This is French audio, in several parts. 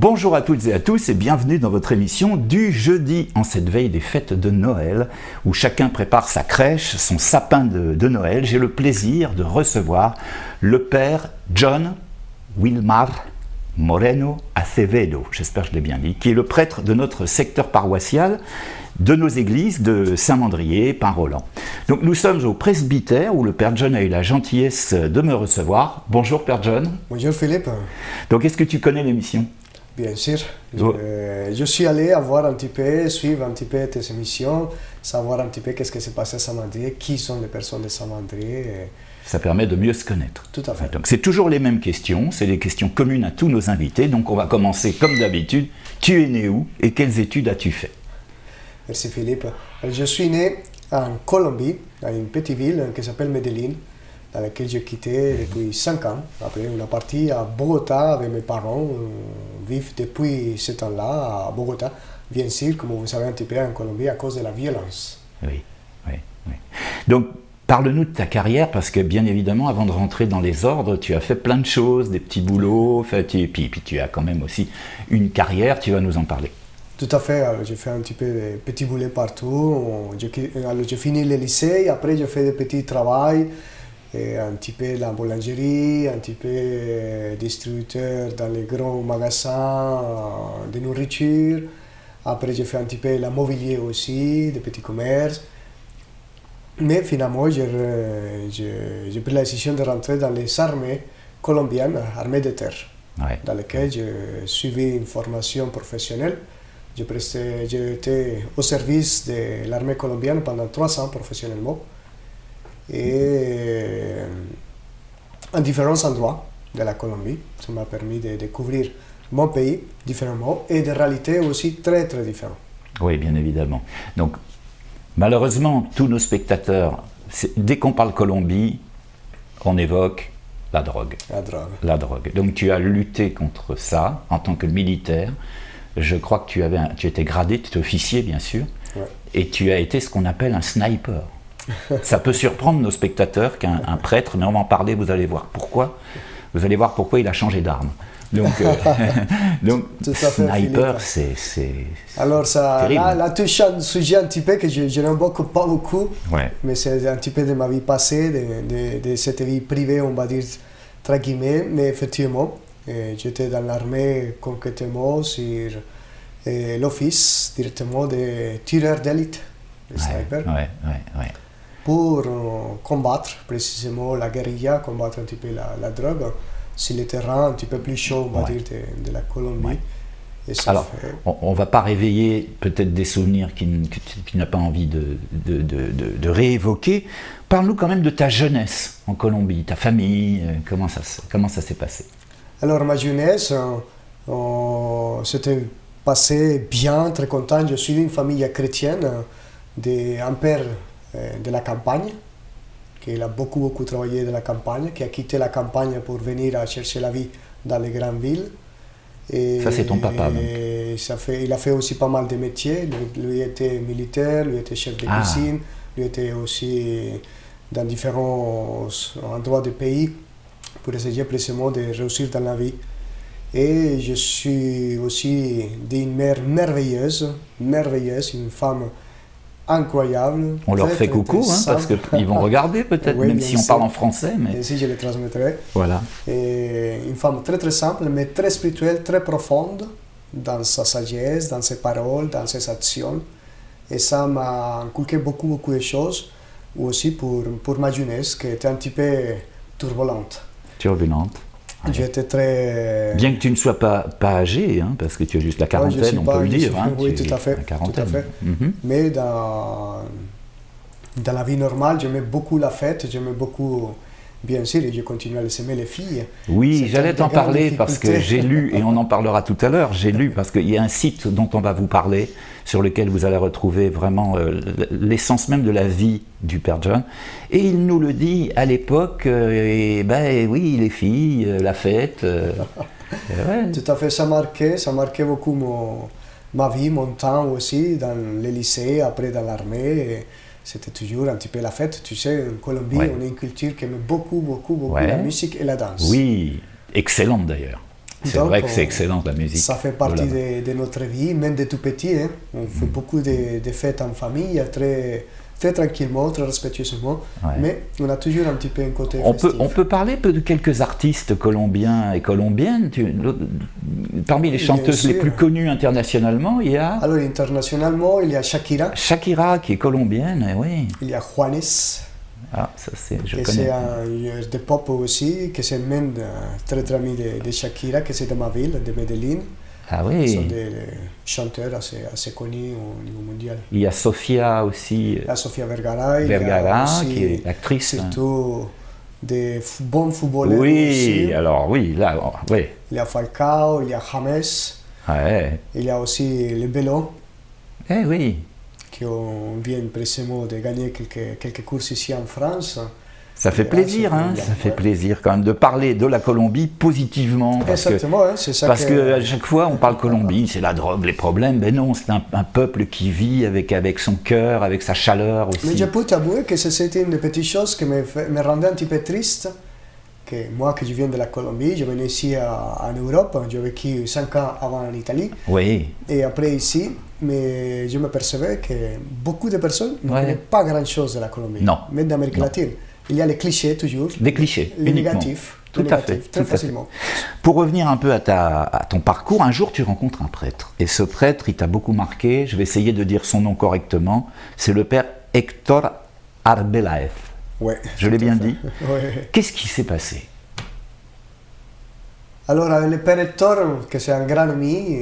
Bonjour à toutes et à tous et bienvenue dans votre émission du jeudi en cette veille des fêtes de Noël où chacun prépare sa crèche, son sapin de Noël. J'ai le plaisir de recevoir le père John Wilmar Moreno Acevedo, j'espère que je l'ai bien dit, qui est le prêtre de notre secteur paroissial de nos églises de Saint-Mandrier, Pin-Roland. Donc nous sommes au presbytère où le père John a eu la gentillesse de me recevoir. Bonjour père John. Bonjour Philippe. Donc est-ce que tu connais l'émission ? Bien sûr. Je suis allé voir un petit peu, suivre un petit peu tes émissions, savoir un petit peu qu'est-ce qui s'est passé à Saint-Mandrier, qui sont les personnes de Saint-Mandrier. Ça permet de mieux se connaître. Tout à fait. Donc c'est toujours les mêmes questions, c'est des questions communes à tous nos invités. Donc on va commencer comme d'habitude. Tu es né où et quelles études as-tu fait ? Merci Philippe. Je suis né en Colombie, dans une petite ville qui s'appelle Medellín, dans laquelle j'ai quitté depuis 5 ans. Après, on est parti à Bogota avec mes parents. On vit depuis ce temps-là à Bogota. Bien sûr, comme vous savez un petit peu en Colombie, à cause de la violence. Oui. Donc, parle-nous de ta carrière, parce que bien évidemment, avant de rentrer dans les ordres, tu as fait plein de choses, des petits boulots, et puis tu as quand même aussi une carrière, tu vas nous en parler. Tout à fait, alors j'ai fait un petit peu de petits boulots partout. J'ai fini le lycée, après j'ai fait des petits travaux. Et un petit peu la boulangerie, un petit peu distributeur dans les grands magasins de nourriture. Après, j'ai fait un petit peu la mobilier aussi, des petits commerces. Mais finalement, j'ai pris la décision de rentrer dans les armées colombiennes, armées de terre, dans lesquelles j'ai suivi une formation professionnelle. J'ai été au service de l'armée colombienne pendant 3 ans professionnellement. Et en différents endroits de la Colombie. Ça m'a permis de découvrir mon pays différemment et des réalités aussi très très différentes. Oui, bien évidemment. Donc, malheureusement, tous nos spectateurs, dès qu'on parle Colombie, on évoque la drogue. La drogue. Donc, tu as lutté contre ça en tant que militaire. Je crois que tu étais gradé, tu étais officier, bien sûr, et tu as été ce qu'on appelle un sniper. Ça peut surprendre nos spectateurs qu'un prêtre, mais on va en parler, vous allez voir pourquoi. Vous allez voir pourquoi il a changé d'arme. Donc tout à fait, sniper, c'est alors ça, là tu touches un sujet un petit peu que je n'aime pas beaucoup, mais c'est un petit peu de ma vie passée, de cette vie privée, on va dire, entre guillemets, mais effectivement, j'étais dans l'armée concrètement sur l'office directement de tireur d'élite, de sniper. Pour combattre précisément la guérilla, combattre un petit peu la drogue, sur les terrains un petit peu plus chauds, on va dire, de la Colombie. Et alors, on ne va pas réveiller peut-être des souvenirs que tu n'as pas envie de réévoquer. Parle-nous quand même de ta jeunesse en Colombie, ta famille, comment ça s'est passé ? Alors, ma jeunesse, c'était passé bien, très content. Je suis d'une famille chrétienne, d'un père de la campagne, qui a beaucoup travaillé de la campagne, qui a quitté la campagne pour venir à chercher la vie dans les grandes villes. Et ça, c'est ton papa, donc. Il a fait aussi pas mal de métiers. Lui était militaire, lui était chef de cuisine, lui était aussi dans différents endroits du pays pour essayer précisément de réussir dans la vie. Et je suis aussi d'une mère merveilleuse, une femme incroyable. On leur fait coucou, parce qu'ils vont regarder peut-être, même si on parle en français. Mais... Et si je les transmettrai. Voilà. Et une femme très très simple, mais très spirituelle, très profonde dans sa sagesse, dans ses paroles, dans ses actions. Et ça m'a inculqué beaucoup de choses, aussi pour ma jeunesse, qui était un petit peu turbulente. J'étais très... Bien que tu ne sois pas âgé, parce que tu as juste la quarantaine, on peut le dire. Oui, tout à fait. Mais dans la vie normale, j'aimais beaucoup la fête, j'aimais beaucoup, bien sûr, et je continue à les aimer, les filles. Oui, j'allais t'en parler parce que j'ai lu, et on en parlera tout à l'heure, j'ai lu parce qu'il y a un site dont on va vous parler, sur lequel vous allez retrouver vraiment l'essence même de la vie du Père John. Et il nous le dit à l'époque, oui, les filles, la fête. Tout à fait, ça marquait beaucoup ma vie, mon temps aussi, dans le lycée, après dans l'armée. C'était toujours un petit peu la fête. Tu sais, en Colombie, on a une culture qui aime beaucoup la musique et la danse. Oui, excellente d'ailleurs. C'est vrai que c'est excellent la musique. Ça fait partie de notre vie, même de tout petit. Hein. On fait beaucoup de fêtes en famille, très tranquillement, très respectueusement, mais on a toujours un petit peu un côté festif. On peut parler de quelques artistes colombiens et colombiennes. Parmi les chanteuses les plus connues internationalement, il y a... Alors internationalement, il y a Shakira. Shakira qui est colombienne, oui. Il y a Juanes. Ah, ça je connais. C'est un de pop aussi, que c'est même très ami de Shakira, que c'est de ma ville, de Medellín. Ah oui. Ils sont des chanteurs assez connus au niveau mondial. Il y a Sofia aussi. Il y a Sofia Vergara. Qui est actrice. Surtout des bons footballeurs. Oui, aussi. Alors oui, là, oui. Il y a Falcao, il y a James. Ouais. Il y a aussi le Bello. Eh oui. Qui vient précisément de gagner quelques courses ici en France. Ça fait plaisir, ça fait plaisir quand même de parler de la Colombie positivement. Exactement, c'est ça. Parce qu'à chaque fois on parle Colombie, c'est la drogue, les problèmes. Mais non, c'est un peuple qui vit avec son cœur, avec sa chaleur aussi. Mais je peux t'avouer que c'était une des petites choses qui me rendait un petit peu triste. Que moi, que je viens de la Colombie, je venais ici en Europe, j'ai vécu 5 ans avant en Italie. Oui. Et après ici, mais je m'apercevais que beaucoup de personnes ne connaissent pas grand-chose de la Colombie. Non. Même d'Amérique latine. Il y a les clichés toujours. Des clichés, les uniquement. Négatifs. Tout à fait. Très facilement. Pour revenir un peu à ton parcours, un jour tu rencontres un prêtre. Et ce prêtre, il t'a beaucoup marqué. Je vais essayer de dire son nom correctement. C'est le père Héctor Arbeláez. Ouais. Je l'ai bien dit. Ouais. Qu'est-ce qui s'est passé? Alors, le père Héctor, que c'est un grand ami,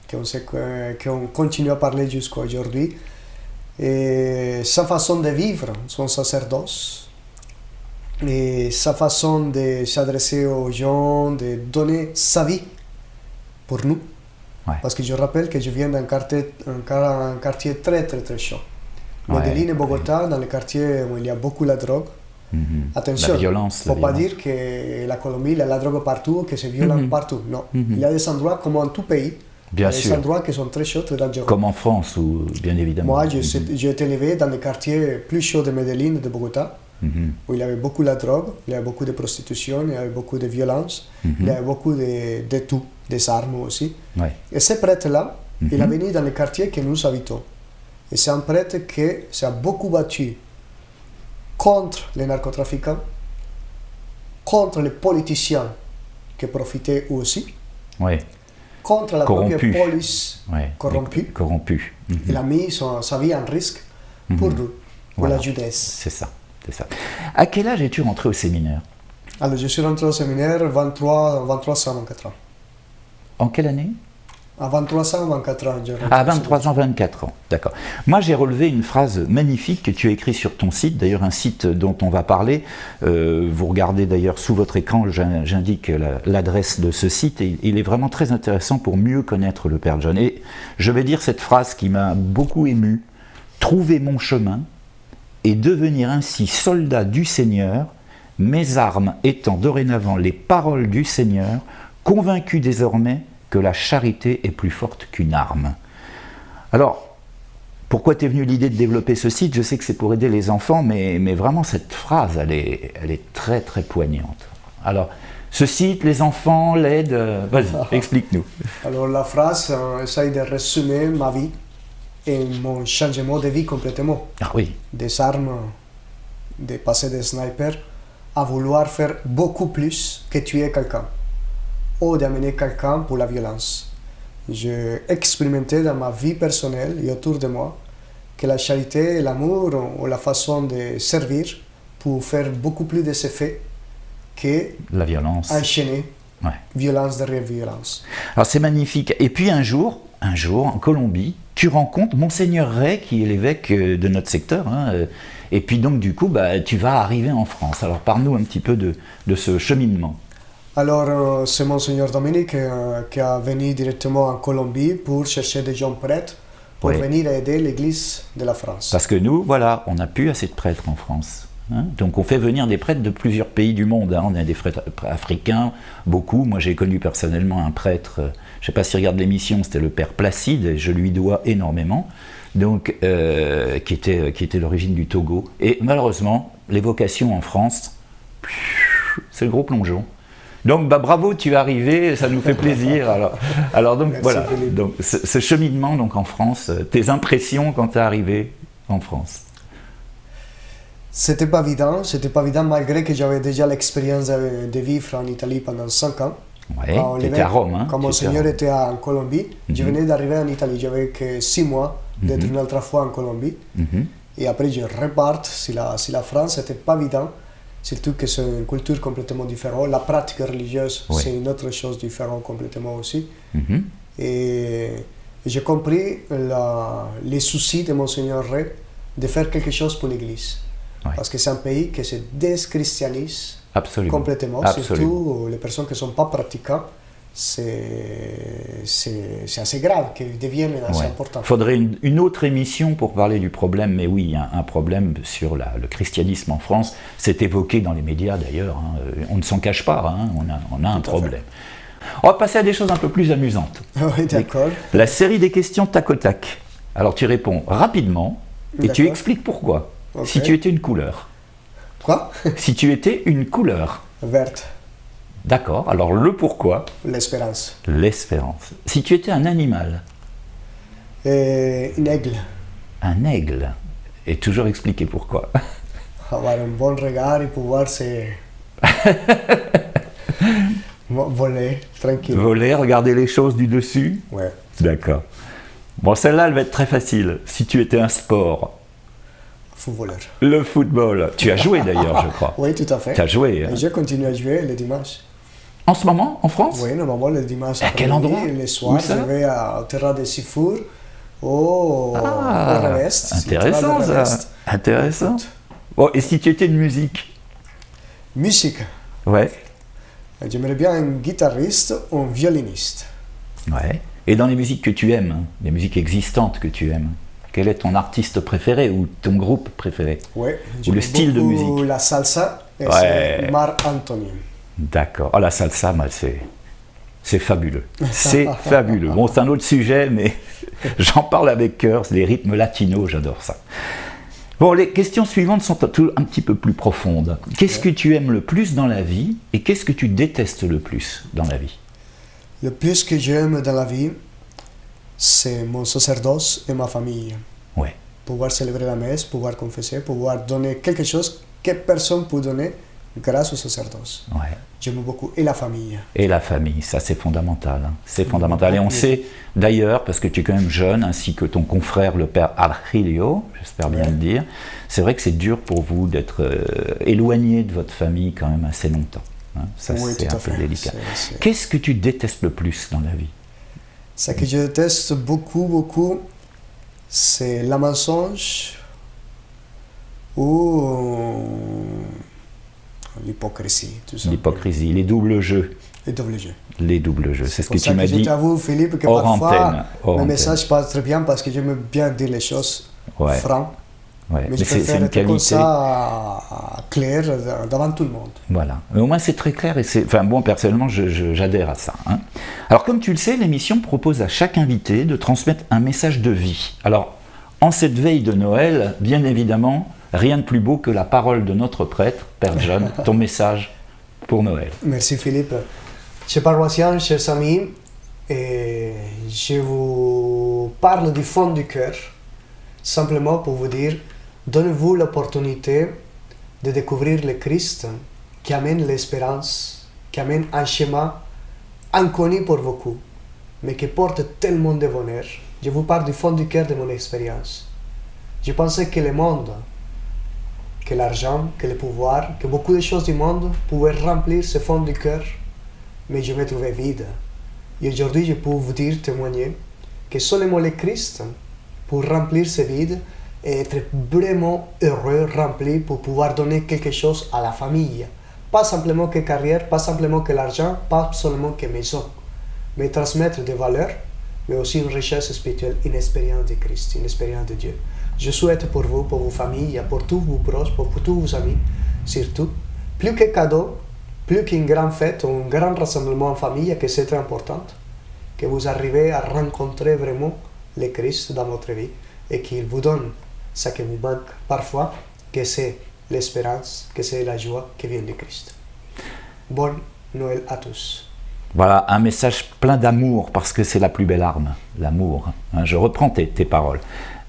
qu'on continue à parler jusqu'à aujourd'hui, et sa façon de vivre son sacerdoce, et sa façon de s'adresser aux gens, de donner sa vie pour nous. Ouais. Parce que je rappelle que je viens d'un quartier très très très chaud. Medellín et Bogotá, dans les quartiers où il y a beaucoup de drogue. Attention, il ne faut pas dire que la Colombie, il y a la drogue partout, que c'est violent partout. Non, il y a des endroits comme en tout pays. Bien sûr. Des endroits qui sont très chauds, très dangereux. Comme en France, bien évidemment. Moi, j'ai été élevé dans les quartiers plus chauds de Medellín et de Bogotá, où il y avait beaucoup de drogue, il y avait beaucoup de prostitution, il y avait beaucoup de violence, il y avait beaucoup de tout, des armes aussi. Ouais. Et ce prêtre-là, il est venu dans les quartiers que nous habitons. Et c'est un prêtre qui s'est beaucoup battu contre les narcotrafiquants, contre les politiciens qui profitaient eux aussi, contre la propre police corrompue. Il a mis sa vie en risque pour nous, pour la jeunesse. C'est ça, c'est ça. À quel âge es-tu rentré au séminaire? Alors, je suis rentré au séminaire 23 ans, 24 ans. En quelle année? À 23 ans, 24 ans. À 23 ans, 24 ans, d'accord. Moi, j'ai relevé une phrase magnifique que tu as écrite sur ton site, d'ailleurs un site dont on va parler. Vous regardez d'ailleurs sous votre écran, j'indique l'adresse de ce site, et il est vraiment très intéressant pour mieux connaître le Père John. Et je vais dire cette phrase qui m'a beaucoup ému. « Trouver mon chemin et devenir ainsi soldat du Seigneur, mes armes étant dorénavant les paroles du Seigneur, convaincu désormais que la charité est plus forte qu'une arme. » Alors, pourquoi t'es venu l'idée de développer ce site? Je sais que c'est pour aider les enfants, mais vraiment cette phrase, elle est très très poignante. Alors, ce site, les enfants, l'aide, vas-y, explique-nous. Alors la phrase essaye de résumer ma vie et mon changement de vie complètement. Ah oui. Des armes, de passer des snipers, à vouloir faire beaucoup plus que tuer quelqu'un, ou d'amener quelqu'un pour la violence. J'ai expérimenté dans ma vie personnelle et autour de moi que la charité, l'amour ou la façon de servir pour faire beaucoup plus d'effets que la violence. Enchaîner violence derrière violence. Alors c'est magnifique. Et puis un jour, en Colombie, tu rencontres Monseigneur Ray, qui est l'évêque de notre secteur. Et puis donc du coup, tu vas arriver en France. Alors parle-nous un petit peu de ce cheminement. Alors, c'est Monseigneur Dominique qui est venu directement en Colombie pour chercher des gens prêtres pour venir aider l'Église de la France. Parce que nous, voilà, on n'a plus assez de prêtres en France. Donc on fait venir des prêtres de plusieurs pays du monde. On a des prêtres africains, beaucoup. Moi j'ai connu personnellement un prêtre, je ne sais pas s'il regarde l'émission, c'était le Père Placide, et je lui dois énormément, donc, qui était l'origine du Togo. Et malheureusement, les vocations en France, c'est le gros plongeon. Donc bravo, tu es arrivé, ça nous fait plaisir. Alors donc Merci, voilà, Philippe. donc, ce cheminement donc, en France, tes impressions quand tu es arrivé en France. C'était pas évident malgré que j'avais déjà l'expérience de vivre en Italie pendant 5 ans. Ouais, tu étais à Rome. Hein, quand mon seigneur était en Colombie, je venais d'arriver en Italie. J'avais que 6 mois d'être une autre fois en Colombie. Et après, je reparte. Si la France, c'était pas évident. Surtout que c'est une culture complètement différente. La pratique religieuse, c'est une autre chose différente complètement aussi. Et j'ai compris les soucis de mon seigneur de faire quelque chose pour l'Église. Parce que c'est un pays qui se déschristianise complètement. Surtout les personnes qui ne sont pas pratiquantes. C'est assez grave, qu'ils deviennent assez importants. Il faudrait une autre émission pour parler du problème, mais oui, un problème sur le christianisme en France. C'est évoqué dans les médias d'ailleurs, hein. On ne s'en cache pas, hein. On a un problème. On va passer à des choses un peu plus amusantes. Oui, d'accord. La série des questions tac au tac. Alors tu réponds rapidement et tu expliques pourquoi. Okay. Si tu étais une couleur. Quoi? Si tu étais une couleur. Verte. D'accord, alors le pourquoi? L'espérance. L'espérance. Si tu étais un animal? Un aigle. Un aigle. Et toujours expliquer pourquoi. Avoir un bon regard et pouvoir se... voler, tranquille. Voler, regarder les choses du dessus? Ouais. D'accord. Bon, celle-là, elle va être très facile. Si tu étais un sport? Footballeur. Le football. Tu as joué d'ailleurs, je crois. Oui, tout à fait. Tu as joué. Et je continue à jouer le dimanche. En ce moment, en France? Oui, normalement le dimanche. À quel endroit? Le soir, je vais au terrain de Sifour, au Revest. Intéressant ça. Intéressant. Bon, et si tu étais une musique? Musique. Ouais. J'aimerais bien un guitariste ou un violoniste. Ouais. Et dans les musiques que tu aimes, les musiques existantes que tu aimes, quel est ton artiste préféré ou ton groupe préféré? Oui, ou le style de musique? La salsa, et c'est Marc Anthony. D'accord. Oh, la salsa, c'est fabuleux. C'est fabuleux. Bon, c'est un autre sujet, mais j'en parle avec cœur. Les rythmes latinos, j'adore ça. Bon, les questions suivantes sont un petit peu plus profondes. Qu'est-ce que tu aimes le plus dans la vie et qu'est-ce que tu détestes le plus dans la vie? Le plus que j'aime dans la vie, c'est mon sacerdoce et ma famille. Ouais. Pouvoir célébrer la messe, pouvoir confesser, pouvoir donner quelque chose que personne ne peut donner grâce au sacerdoce. Ouais. J'aime beaucoup. Et la famille. Et la famille, ça c'est fondamental. Hein. C'est fondamental. Et on sait d'ailleurs, parce que tu es quand même jeune, ainsi que ton confrère, le père Archilio, j'espère bien le dire, c'est vrai que c'est dur pour vous d'être éloigné de votre famille quand même assez longtemps. Hein. Ça c'est un peu délicat. Qu'est-ce que tu détestes le plus dans la vie? Ce que je déteste beaucoup, c'est la mensonge ou l'hypocrisie. L'hypocrisie, les doubles jeux. Les doubles jeux. Les doubles jeux, c'est ce que tu m'as dit. Je t'avoue, Philippe, que parfois, mes messages passent très bien parce que j'aime bien dire les choses franches. Ouais. Mais je préfère être qualité. Comme ça, clair, devant tout le monde. Voilà. Mais au moins, c'est très clair. Et bon, personnellement, j'adhère à ça. Hein. Alors, comme tu le sais, l'émission propose à chaque invité de transmettre un message de vie. Alors, en cette veille de Noël, bien évidemment, rien de plus beau que la parole de notre prêtre, Père John, ton message pour Noël. Merci, Philippe. Chers paroissiens, chers amis, je vous parle du fond du cœur, simplement pour vous dire, donnez-vous l'opportunité de découvrir le Christ qui amène l'espérance, qui amène un chemin inconnu pour beaucoup, mais qui porte tellement de bonheur. Je vous parle du fond du cœur de mon expérience. Je pensais que le monde, que l'argent, que le pouvoir, que beaucoup de choses du monde pouvaient remplir ce fond du cœur, mais je me trouvais vide. Et aujourd'hui, je peux vous dire, témoigner, que seulement le Christ, pour remplir ce vide, et être vraiment heureux, rempli, pour pouvoir donner quelque chose à la famille. Pas simplement que carrière, pas simplement que l'argent, pas seulement que maison, mais transmettre des valeurs, mais aussi une richesse spirituelle, une expérience de Christ, une expérience de Dieu. Je souhaite pour vous, pour vos familles, pour tous vos proches, pour tous vos amis, surtout, plus que cadeau, plus qu'une grande fête ou un grand rassemblement en famille, que c'est très important, que vous arrivez à rencontrer vraiment le Christ dans votre vie et qu'il vous donne ce qui vous manque parfois, que c'est l'espérance, que c'est la joie qui vient de Christ. Bonne Noël à tous. Voilà, un message plein d'amour, parce que c'est la plus belle arme, l'amour. Hein, je reprends tes paroles.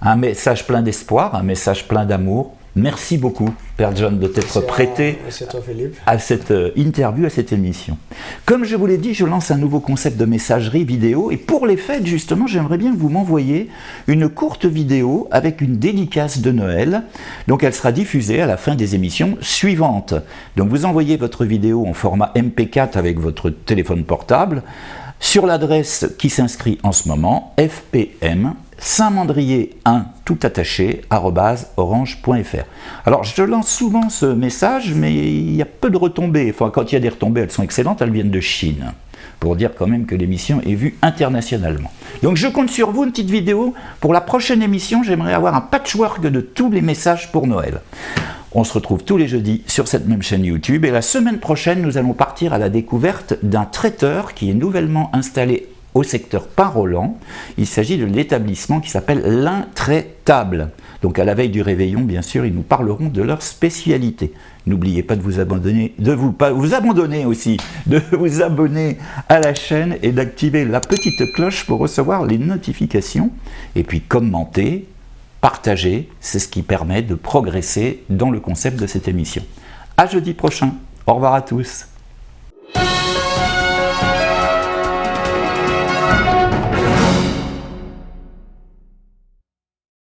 Un message plein d'espoir, un message plein d'amour. Merci beaucoup, Père John, de t'être prêté à cette interview, à cette émission. Comme je vous l'ai dit, je lance un nouveau concept de messagerie vidéo. Et pour les fêtes, justement, j'aimerais bien que vous m'envoyiez une courte vidéo avec une dédicace de Noël. Donc, elle sera diffusée à la fin des émissions suivantes. Donc, vous envoyez votre vidéo en format MP4 avec votre téléphone portable sur l'adresse qui s'inscrit en ce moment, fpm Saint-Mandrier1 tout attaché @orange.fr. Alors je lance souvent ce message, mais il y a peu de retombées. Enfin, quand il y a des retombées, elles sont excellentes, elles viennent de Chine. Pour dire quand même que l'émission est vue internationalement. Donc je compte sur vous, une petite vidéo. Pour la prochaine émission, j'aimerais avoir un patchwork de tous les messages pour Noël. On se retrouve tous les jeudis sur cette même chaîne YouTube. Et la semaine prochaine, nous allons partir à la découverte d'un traiteur qui est nouvellement installé au secteur Pain-Rolland. Il s'agit de l'établissement qui s'appelle l'Intraitable. Donc à la veille du réveillon, bien sûr, ils nous parleront de leur spécialité. N'oubliez pas de vous abandonner, de vous abonner à la chaîne et d'activer la petite cloche pour recevoir les notifications. Et puis commenter, partager, c'est ce qui permet de progresser dans le concept de cette émission. À jeudi prochain. Au revoir à tous.